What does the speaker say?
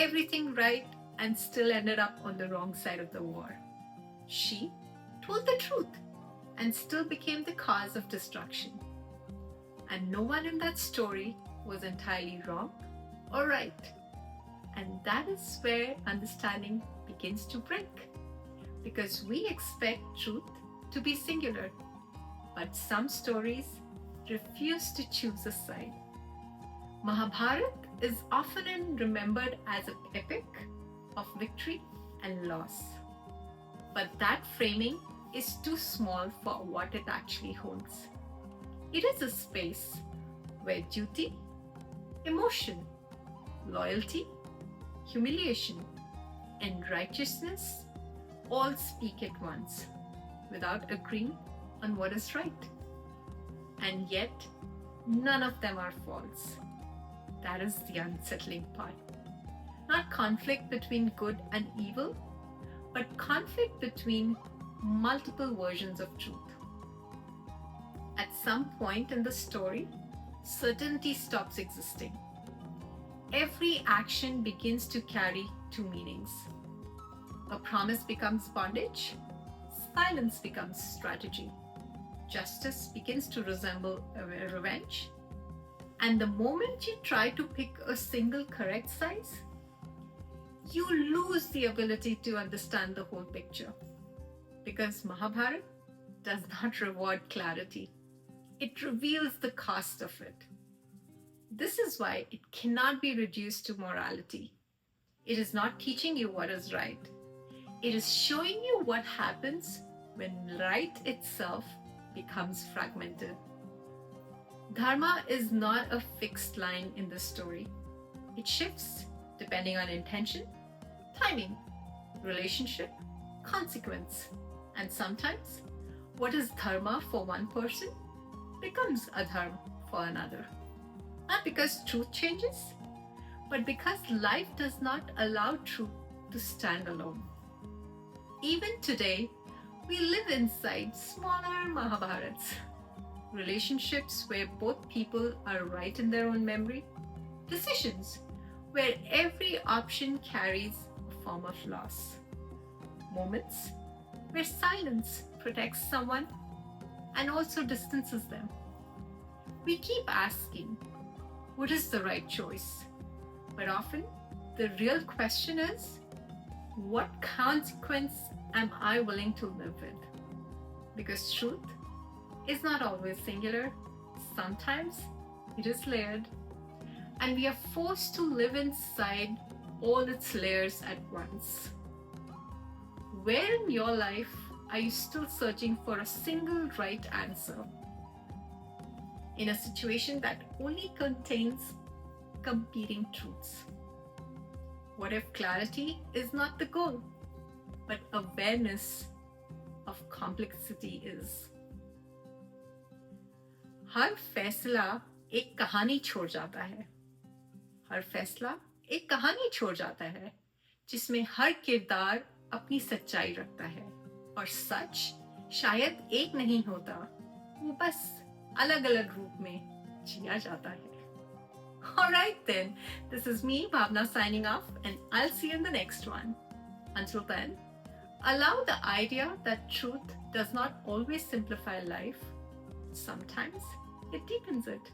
everything right and still ended up on the wrong side of the war. She told the truth and still became the cause of destruction. And no one in that story was entirely wrong or right. And that is where understanding begins to break. Because we expect truth to be singular, but some stories refuse to choose a side. Mahabharata is often remembered as an epic of victory and loss. But that framing is too small for what it actually holds. It is a space where duty, emotion, loyalty, humiliation, and righteousness all speak at once without agreeing on what is right. And yet, none of them are false. That is the unsettling part. Not conflict between good and evil, but conflict between multiple versions of truth. At some point in the story, certainty stops existing. Every action begins to carry two meanings. A promise becomes bondage, silence becomes strategy. Justice begins to resemble a revenge. And the moment you try to pick a single correct side, you lose the ability to understand the whole picture. Because Mahabharata does not reward clarity. It reveals the cost of it. This is why it cannot be reduced to morality. It is not teaching you what is right. It is showing you what happens when right itself becomes fragmented. Dharma is not a fixed line in this story. It shifts depending on intention, timing, relationship, consequence, and sometimes what is dharma for one person becomes adharma for another. Not because truth changes, but because life does not allow truth to stand alone. Even today, we live inside smaller Mahabharats, relationships where both people are right in their own memory, decisions where every option carries a form of loss, moments where silence protects someone and also distances them. We keep asking, what is the right choice? But often, the real question is, what consequence am I willing to live with? Because truth is not always singular. Sometimes it is layered. And we are forced to live inside all its layers at once. Where in your life are you still searching for a single right answer? In a situation that only contains competing truths? What if clarity is not the goal, but awareness of complexity is? हर फैसला एक कहानी छोड़ जाता है. हर फैसला एक कहानी छोड़ जाता है जिसमें हर किरदार अपनी सच्चाई रखता है और सच शायद एक नहीं होता, वो बस अलग-अलग रूप में जिया जाता है. Alright then, this is me, Bhavna, signing off, and I'll see you in the next one. Until then, allow the idea that truth does not always simplify life. Sometimes it deepens it.